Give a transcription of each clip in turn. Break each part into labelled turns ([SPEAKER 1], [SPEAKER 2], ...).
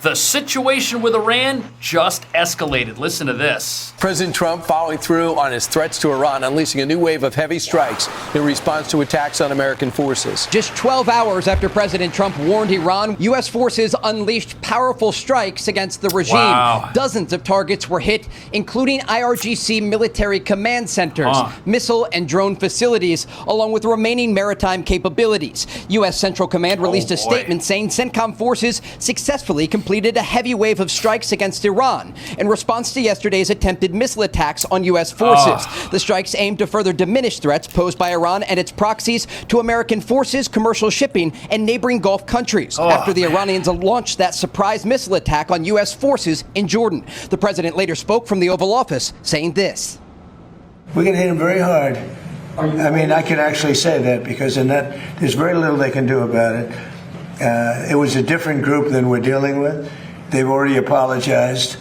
[SPEAKER 1] The situation with Iran just escalated. Listen to this.
[SPEAKER 2] President Trump following through on his threats to Iran, unleashing a new wave of heavy strikes in response to attacks on American forces.
[SPEAKER 3] Just 12 hours after President Trump warned Iran, U.S. forces unleashed powerful strikes against the regime.
[SPEAKER 1] Wow.
[SPEAKER 3] Dozens of targets were hit, including IRGC military command centers, missile and drone facilities, along with remaining maritime capabilities. U.S. Central Command released a statement saying CENTCOM forces successfully completed a heavy wave of strikes against Iran in response to yesterday's attempted missile attacks on U.S. forces. The strikes aimed to further diminish threats posed by Iran and its proxies to American forces, commercial shipping, and neighboring Gulf countries after the Iranians launched that surprise missile attack on U.S. forces in Jordan. The president later spoke from the Oval Office, saying this.
[SPEAKER 4] We're going to hit them very hard. I mean, I can actually say that because in that, there's very little they can do about it. It was a different group than we're dealing with. They've already apologized,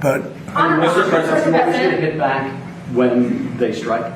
[SPEAKER 4] but...
[SPEAKER 5] Mr. President, will you hit back when they strike?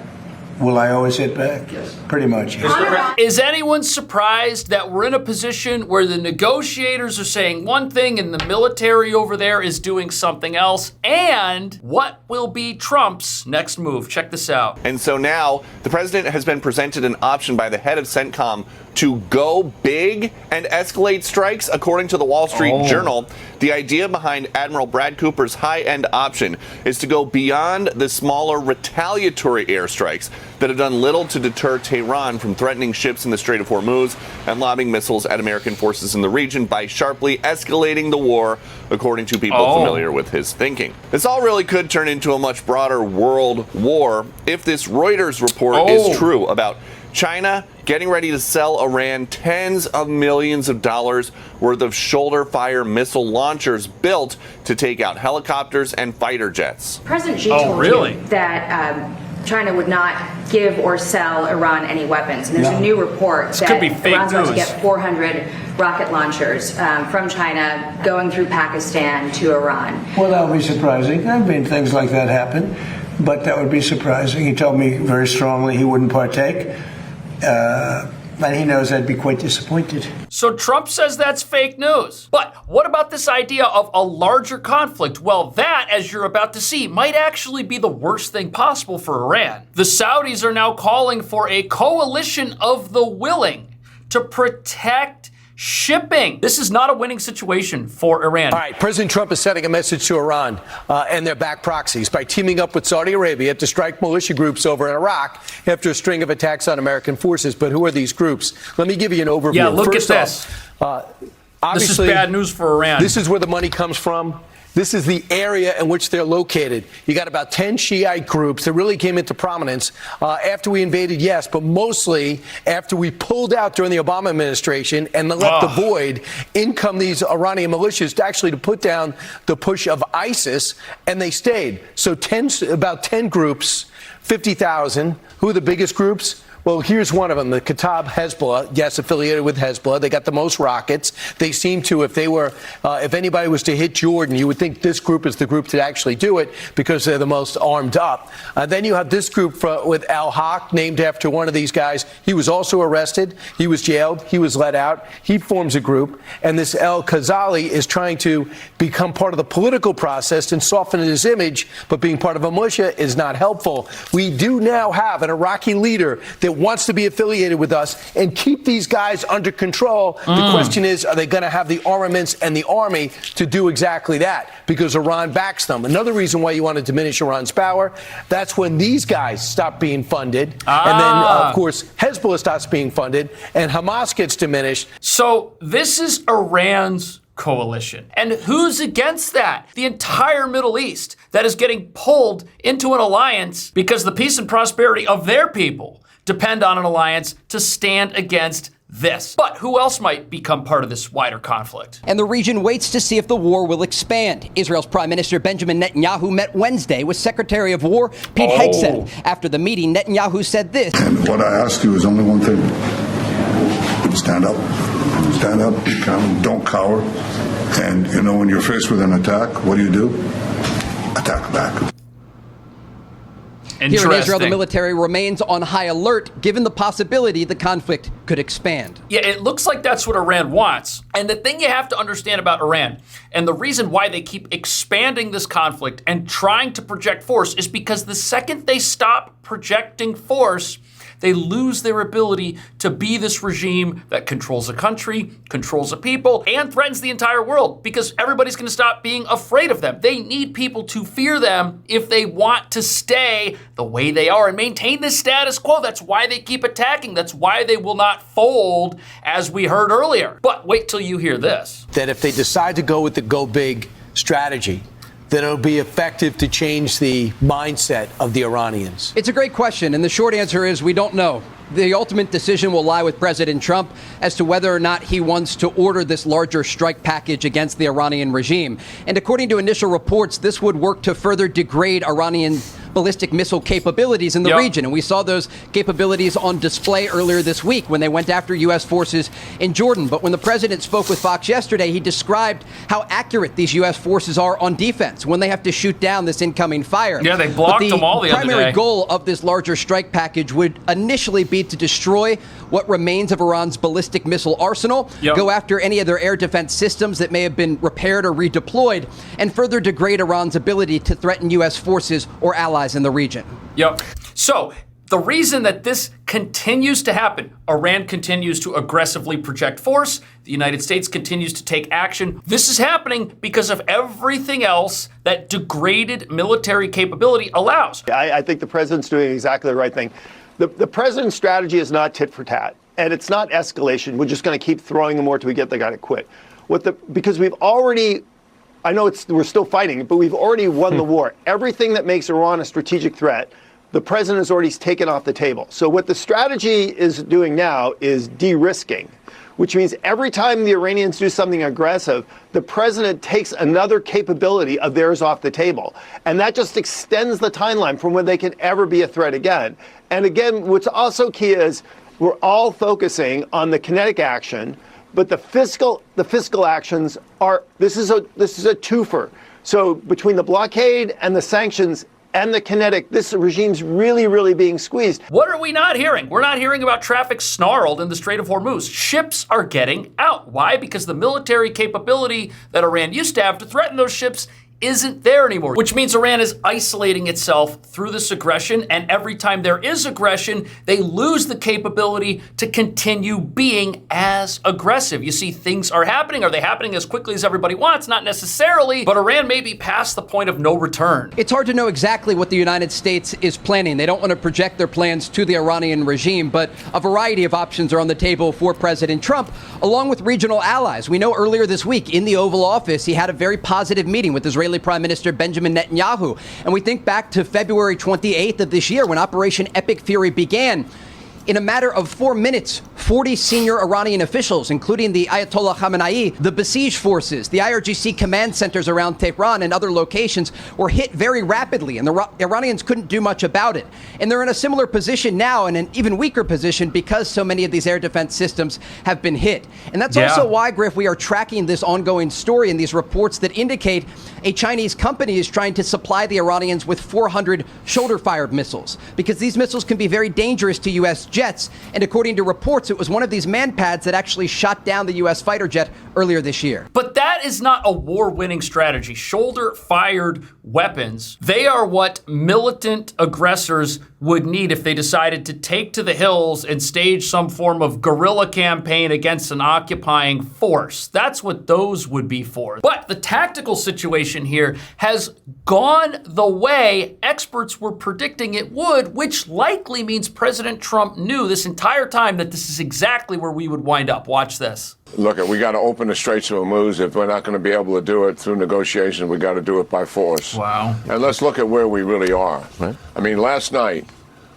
[SPEAKER 4] Will I always hit back?
[SPEAKER 5] Yes.
[SPEAKER 4] Pretty much, yes.
[SPEAKER 1] Is anyone surprised that we're in a position where the negotiators are saying one thing and the military over there is doing something else? And what will be Trump's next move? Check this out.
[SPEAKER 6] And so now the president has been presented an option by the head of CENTCOM to go big and escalate strikes, according to the Wall Street Journal. The idea behind Admiral Brad Cooper's high-end option is to go beyond the smaller retaliatory airstrikes that have done little to deter Tehran from threatening ships in the Strait of Hormuz and lobbing missiles at American forces in the region by sharply escalating the war, according to people familiar with his thinking. This all really could turn into a much broader world war if this Reuters report is true about China getting ready to sell Iran tens of millions of dollars worth of shoulder-fire missile launchers built to take out helicopters and fighter jets.
[SPEAKER 7] President Xi told you that China would not give or sell Iran any weapons. And there's a new report that Iran's about to get 400 rocket launchers from China going through Pakistan to Iran.
[SPEAKER 4] Well, that would be surprising. I mean, things like that happen, but that would be surprising. He told me very strongly he wouldn't partake. And he knows I'd be quite disappointed.
[SPEAKER 1] So Trump says that's fake news. But what about this idea of a larger conflict? Well, that, as you're about to see, might actually be the worst thing possible for Iran. The Saudis are now calling for a coalition of the willing to protect shipping. This is not a winning situation for Iran.
[SPEAKER 2] All right, President Trump is sending a message to Iran and their back proxies by teaming up with Saudi Arabia to strike militia groups over in Iraq after a string of attacks on American forces. But who are these groups? Let me give you an overview.
[SPEAKER 1] Yeah, look
[SPEAKER 2] First
[SPEAKER 1] at this. This is bad news for Iran.
[SPEAKER 2] This is where the money comes from. This is the area in which they're located. You got about 10 Shiite groups that really came into prominence after we invaded, yes, but mostly after we pulled out during the Obama administration and left the void. In come these Iranian militias to put down the push of ISIS, and they stayed. So about 10 groups, 50,000. Who are the biggest groups? Well, here's one of them, the Kataib Hezbollah. Yes, affiliated with Hezbollah. They got the most rockets. They seem to, if anybody was to hit Jordan, you would think this group is the group to actually do it because they're the most armed up. Then you have this group with Al-Haq, named after one of these guys. He was also arrested. He was jailed. He was let out. He forms a group. And this El-Khazali is trying to become part of the political process and soften his image, but being part of a militia is not helpful. We do now have an Iraqi leader that wants to be affiliated with us and keep these guys under control. The question is, are they going to have the armaments and the army to do exactly that? Because Iran backs them. Another reason why you want to diminish Iran's power, that's when these guys stop being funded. And then, of course, Hezbollah stops being funded and Hamas gets diminished.
[SPEAKER 1] So this is Iran's coalition. And who's against that? The entire Middle East that is getting pulled into an alliance because the peace and prosperity of their people depend on an alliance to stand against this. But who else might become part of this wider conflict?
[SPEAKER 3] And the region waits to see if the war will expand. Israel's Prime Minister Benjamin Netanyahu met Wednesday with Secretary of War Pete Hegseth. After the meeting, Netanyahu said this.
[SPEAKER 8] And what I ask you is only one thing. Stand up. Stand up. Don't cower. And, when you're faced with an attack, what do? Attack back.
[SPEAKER 3] Here in Israel, the military remains on high alert, given the possibility the conflict could expand.
[SPEAKER 1] Yeah, it looks like that's what Iran wants. And the thing you have to understand about Iran, and the reason why they keep expanding this conflict and trying to project force, is because the second they stop projecting force, they lose their ability to be this regime that controls a country, controls a people, and threatens the entire world, because everybody's going to stop being afraid of them. They need people to fear them if they want to stay the way they are and maintain the status quo. That's why they keep attacking. That's why they will not fold, as we heard earlier. But wait till you hear this.
[SPEAKER 2] That if they decide to go with the go big strategy, that it'll be effective to change the mindset of the Iranians?
[SPEAKER 3] It's a great question, and the short answer is we don't know. The ultimate decision will lie with President Trump as to whether or not he wants to order this larger strike package against the Iranian regime. And according to initial reports, this would work to further degrade Iranian ballistic missile capabilities in the region. And we saw those capabilities on display earlier this week when they went after U.S. forces in Jordan. But when the president spoke with Fox yesterday, he described how accurate these U.S. forces are on defense when they have to shoot down this incoming fire.
[SPEAKER 1] Yeah, they blocked them all the other day.
[SPEAKER 3] The primary goal of this larger strike package would initially be to destroy what remains of Iran's ballistic missile arsenal, go after any of their air defense systems that may have been repaired or redeployed, and further degrade Iran's ability to threaten U.S. forces or allies in the region.
[SPEAKER 1] So the reason that this continues to happen, Iran continues to aggressively project force, the United States continues to take action. This is happening because of everything else that degraded military capability allows.
[SPEAKER 9] I think the president's doing exactly the right thing. The president's strategy is not tit for tat, and it's not escalation. We're just going to keep throwing them more till we get the guy to quit. Because we've already, I know we're still fighting, but we've already won the war. Everything that makes Iran a strategic threat, the president has already taken off the table. So what the strategy is doing now is de-risking, which means every time the Iranians do something aggressive, the president takes another capability of theirs off the table. And that just extends the timeline from when they can ever be a threat again. And again, what's also key is we're all focusing on the kinetic action, but the fiscal actions are, this is a twofer. So between the blockade and the sanctions and the kinetic, this regime's really, really being squeezed.
[SPEAKER 1] What are we not hearing? We're not hearing about traffic snarled in the Strait of Hormuz. Ships are getting out. Why? Because the military capability that Iran used to have to threaten those ships isn't there anymore, which means Iran is isolating itself through this aggression, and every time there is aggression, they lose the capability to continue being as aggressive. You see, things are happening. Are they happening as quickly as everybody wants? Not necessarily, but Iran may be past the point of no return.
[SPEAKER 3] It's hard to know exactly what the United States is planning. They don't want to project their plans to the Iranian regime, but a variety of options are on the table for President Trump, along with regional allies. We know earlier this week in the Oval Office, he had a very positive meeting with Israeli Prime Minister Benjamin Netanyahu. And we think back to February 28th of this year when Operation Epic Fury began. In a matter of 4 minutes, 40 senior Iranian officials, including the Ayatollah Khamenei, the besieged forces, the IRGC command centers around Tehran and other locations were hit very rapidly, and the Iranians couldn't do much about it. And they're in a similar position now, in an even weaker position, because so many of these air defense systems have been hit. And that's also why, Griff, we are tracking this ongoing story and these reports that indicate a Chinese company is trying to supply the Iranians with 400 shoulder-fired missiles, because these missiles can be very dangerous to U.S. jets. And according to reports, it was one of these man-pads that actually shot down the U.S. fighter jet earlier this year.
[SPEAKER 1] But that is not a war-winning strategy. Shoulder-fired weapons, they are what militant aggressors would need if they decided to take to the hills and stage some form of guerrilla campaign against an occupying force. That's what those would be for. But the tactical situation here has gone the way experts were predicting it would, which likely means President Trump knew this entire time that this is exactly where we would wind up. Watch this.
[SPEAKER 10] Look, we got to open the Straits of Hormuz. If we're not going to be able to do it through negotiations, we got to do it by force.
[SPEAKER 1] Wow.
[SPEAKER 10] And let's look at where we really are. Right. I mean, last night,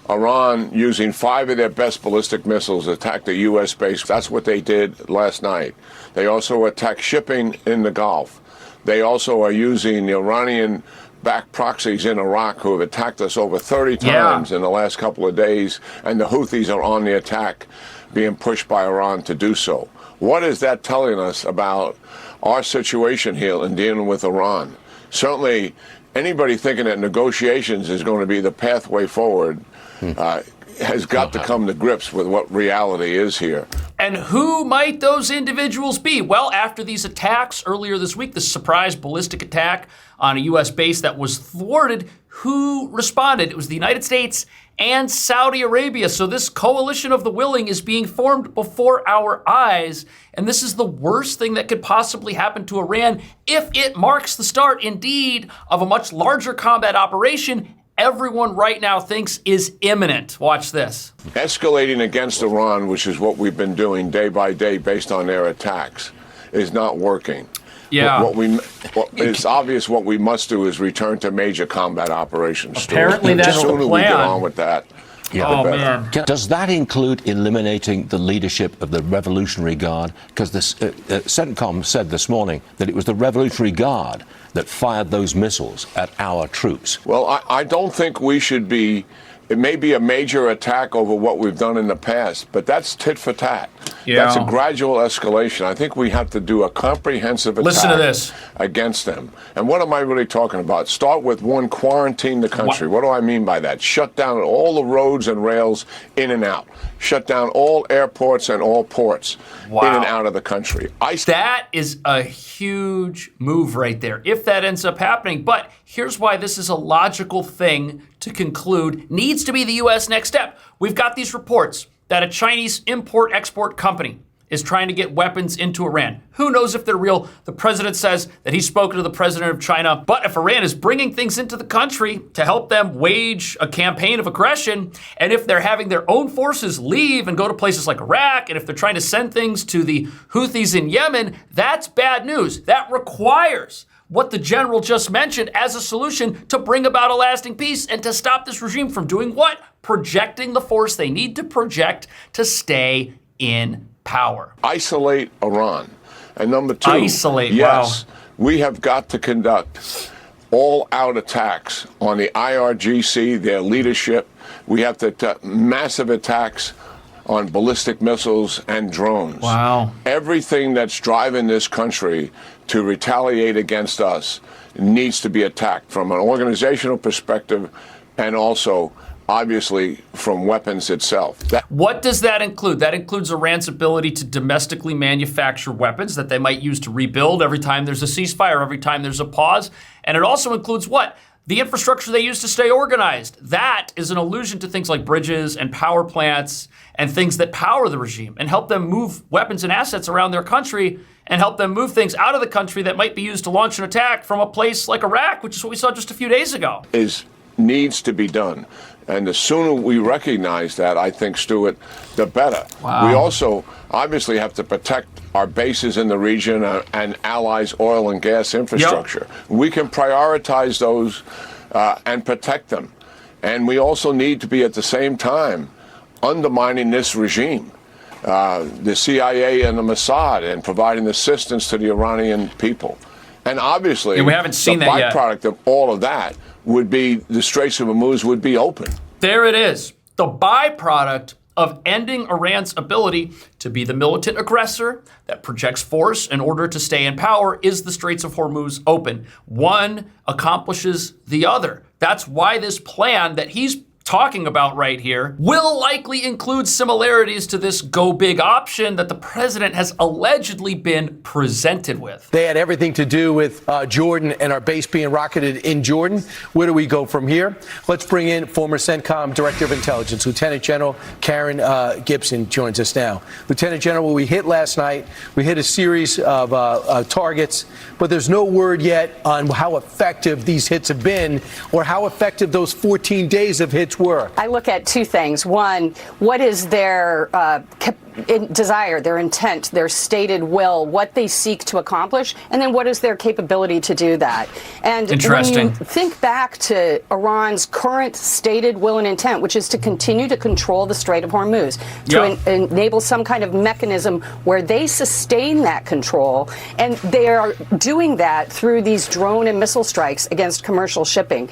[SPEAKER 10] Iran, using 5 of their best ballistic missiles, attacked a U.S. base. That's what they did last night. They also attacked shipping in the Gulf. They also are using the Iranian-backed proxies in Iraq who have attacked us over 30 times in the last couple of days, and the Houthis are on the attack, being pushed by Iran to do so. What is that telling us about our situation here in dealing with Iran? Certainly, anybody thinking that negotiations is going to be the pathway forward has got to come to grips with what reality is here.
[SPEAKER 1] And who might those individuals be? Well, after these attacks earlier this week, the surprise ballistic attack on a U.S. base that was thwarted, who responded? It was the United States and Saudi Arabia. So this coalition of the willing is being formed before our eyes. And this is the worst thing that could possibly happen to Iran if it marks the start, indeed, of a much larger combat operation everyone right now thinks is imminent. Watch this.
[SPEAKER 10] Escalating against Iran, which is what we've been doing day by day based on their attacks, is not working.
[SPEAKER 1] Yeah.
[SPEAKER 10] It's obvious what we must do is return to major combat operations.
[SPEAKER 1] Apparently that's the plan.
[SPEAKER 10] The sooner we get on with that,
[SPEAKER 1] oh, man.
[SPEAKER 11] Does that include eliminating the leadership of the Revolutionary Guard? Because the CENTCOM said this morning that it was the Revolutionary Guard that fired those missiles at our troops.
[SPEAKER 10] Well, I don't think we should be. It may be a major attack over what we've done in the past, but that's tit for tat.
[SPEAKER 1] Yeah.
[SPEAKER 10] That's a gradual escalation. I think we have to do a comprehensive attack
[SPEAKER 1] Listen to this.
[SPEAKER 10] against them. And what am I really talking about? Start with one, quarantine the country. What do I mean by that? Shut down all the roads and rails in and out. Shut down all airports and all ports in and out of the country.
[SPEAKER 1] That is a huge move right there, if that ends up happening. But here's why this is a logical thing to conclude needs to be the U.S. next step. We've got these reports that a Chinese import-export company is trying to get weapons into Iran. Who knows if they're real? The president says that he's spoken to the president of China. But if Iran is bringing things into the country to help them wage a campaign of aggression, and if they're having their own forces leave and go to places like Iraq, and if they're trying to send things to the Houthis in Yemen, that's bad news. That requires what the general just mentioned as a solution to bring about a lasting peace and to stop this regime from doing what? Projecting the force they need to project to stay in power.
[SPEAKER 10] Isolate Iran. And number two,
[SPEAKER 1] isolate.
[SPEAKER 10] Yes, we have got to conduct all-out attacks on the IRGC, their leadership. We have to massive attacks on ballistic missiles and drones.
[SPEAKER 1] Wow.
[SPEAKER 10] Everything that's driving this country to retaliate against us needs to be attacked from an organizational perspective and also, obviously, from weapons itself.
[SPEAKER 1] What does that include? That includes Iran's ability to domestically manufacture weapons that they might use to rebuild every time there's a ceasefire, every time there's a pause. And it also includes what? The infrastructure they use to stay organized. That is an allusion to things like bridges and power plants and things that power the regime and help them move weapons and assets around their country and help them move things out of the country that might be used to launch an attack from a place like Iraq, which is what we saw just a few days ago.
[SPEAKER 10] Needs to be done. And the sooner we recognize that, I think, Stuart, the better.
[SPEAKER 1] Wow.
[SPEAKER 10] We also obviously have to protect our bases in the region and allies' oil and gas infrastructure. Yep. We can prioritize those and protect them. And we also need to be at the same time undermining this regime, the CIA and the Mossad, and providing assistance to the Iranian people. And obviously,
[SPEAKER 1] we haven't seen
[SPEAKER 10] the
[SPEAKER 1] that yet.
[SPEAKER 10] byproduct of all of that would be the Straits of Hormuz would be open.
[SPEAKER 1] There it is. The byproduct of ending Iran's ability to be the militant aggressor that projects force in order to stay in power is the Straits of Hormuz open. One accomplishes the other. That's why this plan that he's talking about right here will likely include similarities to this go big option that the president has allegedly been presented with.
[SPEAKER 2] They had everything to do with Jordan and our base being rocketed in Jordan. Where do we go from here? Let's bring in former CENTCOM Director of Intelligence, Lieutenant General Karen Gibson joins us now. Lieutenant General, we hit last night. We hit a series of targets, but there's no word yet on how effective these hits have been or how effective those 14 days of hits were.
[SPEAKER 12] I look at two things. One, what is their desire, their intent, their stated will, what they seek to accomplish, and then what is their capability to do that? And when you think back to Iran's current stated will and intent, which is to continue to control the Strait of Hormuz, to enable some kind of mechanism where they sustain that control, and they are doing that through these drone and missile strikes against commercial shipping.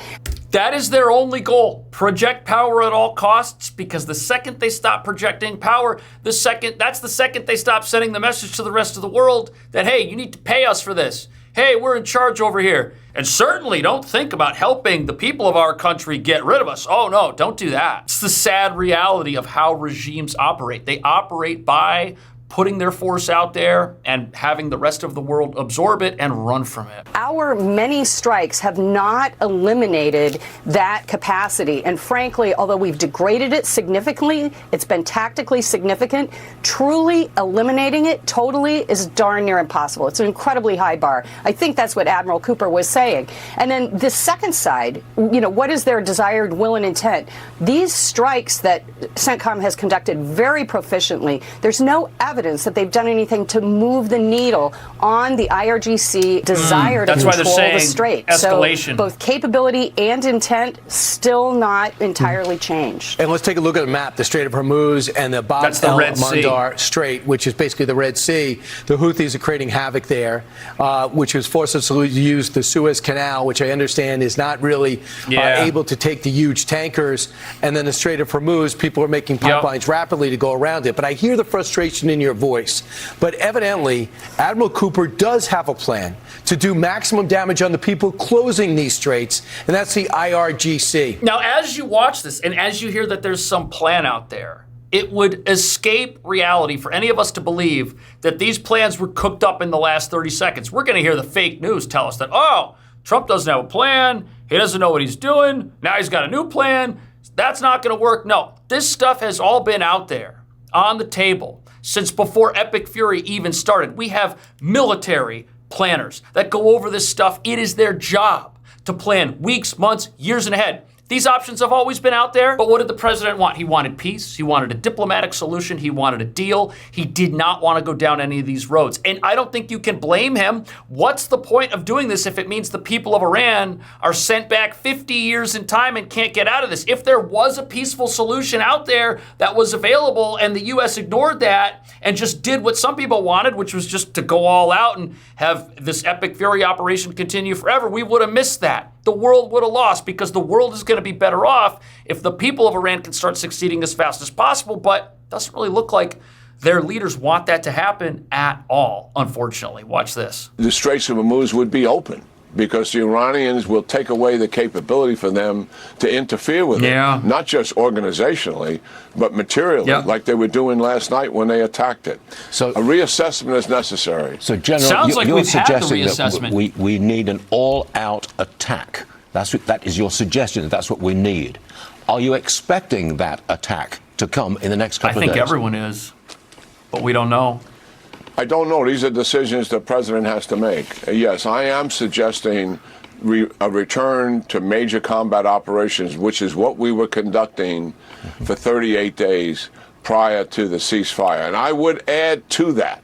[SPEAKER 1] That is their only goal. Project power at all costs, because the second they stop projecting power, that's the second they stop sending the message to the rest of the world that, hey, you need to pay us for this. hey, we're in charge over here. And certainly don't think about helping the people of our country get rid of us. Oh no, don't do that. It's the sad reality of how regimes operate. They operate by putting their force out there and having the rest of the world absorb it and run from it.
[SPEAKER 12] Our many strikes have not eliminated that capacity. And frankly, although we've degraded it significantly, it's been tactically significant, truly eliminating it totally is darn near impossible. It's an incredibly high bar. I think that's what Admiral Cooper was saying. And then the second side, what is their desired will and intent? These strikes that CENTCOM has conducted very proficiently, there's no evidence that they've done anything to move the needle on the IRGC desire to control the Strait.
[SPEAKER 1] Escalation.
[SPEAKER 12] So both capability and intent still not entirely changed.
[SPEAKER 2] And let's take a look at the map, the Strait of Hormuz and the Bab el-Mandab Strait, which is basically the Red Sea. The Houthis are creating havoc there, which has forced us to use the Suez Canal, which I understand is not really able to take the huge tankers. And then the Strait of Hormuz, people are making pipelines rapidly to go around it. But I hear the frustration in your voice. But evidently, Admiral Cooper does have a plan to do maximum damage on the people closing these straits, and that's the IRGC.
[SPEAKER 1] Now, as you watch this, and as you hear that there's some plan out there, it would escape reality for any of us to believe that these plans were cooked up in the last 30 seconds. We're going to hear the fake news tell us that, oh, Trump doesn't have a plan, he doesn't know what he's doing, now he's got a new plan, that's not going to work. No, this stuff has all been out there on the table since before Epic Fury even started. We have military planners that go over this stuff. It is their job to plan weeks, months, years ahead. These options have always been out there, but what did the president want? He wanted peace. He wanted a diplomatic solution. He wanted a deal. He did not want to go down any of these roads. And I don't think you can blame him. What's the point of doing this if it means the people of Iran are sent back 50 years in time and can't get out of this? If there was a peaceful solution out there that was available and the U.S. ignored that and just did what some people wanted, which was just to go all out and have this Epic Fury operation continue forever, we would have missed that. The world would have lost, because the world is going to be better off if the people of Iran can start succeeding as fast as possible, but it doesn't really look like their leaders want that to happen at all, unfortunately. Watch this.
[SPEAKER 10] The Straits of Hormuz would be open, because the Iranians will take away the capability for them to interfere with it, not just organizationally, but materially, like they were doing last night when they attacked it. So a reassessment is necessary.
[SPEAKER 11] So, General, you're suggesting that we need an all-out attack. That is your suggestion. That's what we need. Are you expecting that attack to come in the next couple of days?
[SPEAKER 1] I think everyone is, but we don't know.
[SPEAKER 10] I don't know. These are decisions the president has to make. Yes, I am suggesting a return to major combat operations, which is what we were conducting for 38 days prior to the ceasefire. And I would add to that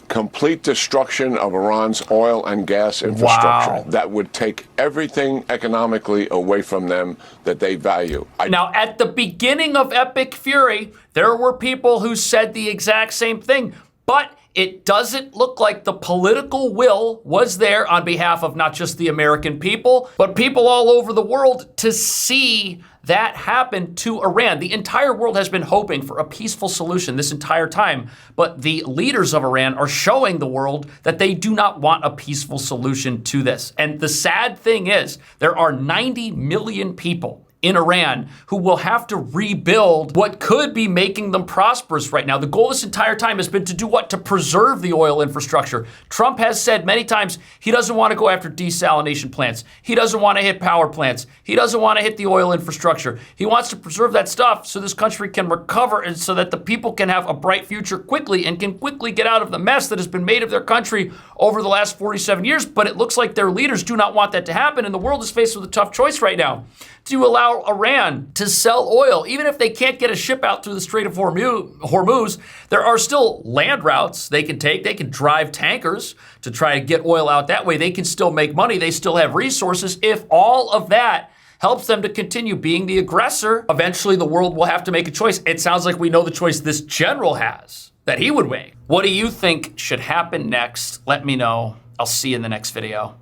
[SPEAKER 10] complete destruction of Iran's oil and gas infrastructure. That would take everything economically away from them that they value.
[SPEAKER 1] Now, at the beginning of Epic Fury, there were people who said the exact same thing, but it doesn't look like the political will was there on behalf of not just the American people, but people all over the world to see that happen to Iran. The entire world has been hoping for a peaceful solution this entire time, but the leaders of Iran are showing the world that they do not want a peaceful solution to this. And the sad thing is, there are 90 million people in Iran who will have to rebuild what could be making them prosperous right now. The goal this entire time has been to do what? To preserve the oil infrastructure. Trump has said many times he doesn't want to go after desalination plants. He doesn't want to hit power plants. He doesn't want to hit the oil infrastructure. He wants to preserve that stuff so this country can recover and so that the people can have a bright future quickly and can quickly get out of the mess that has been made of their country over the last 47 years. But it looks like their leaders do not want that to happen, and the world is faced with a tough choice right now. To allow Iran to sell oil, even if they can't get a ship out through the Strait of Hormuz, there are still land routes they can take. They can drive tankers to try to get oil out that way. They can still make money. They still have resources. If all of that helps them to continue being the aggressor, eventually the world will have to make a choice. It sounds like we know the choice this general has, that he would make. What do you think should happen next? Let me know. I'll see you in the next video.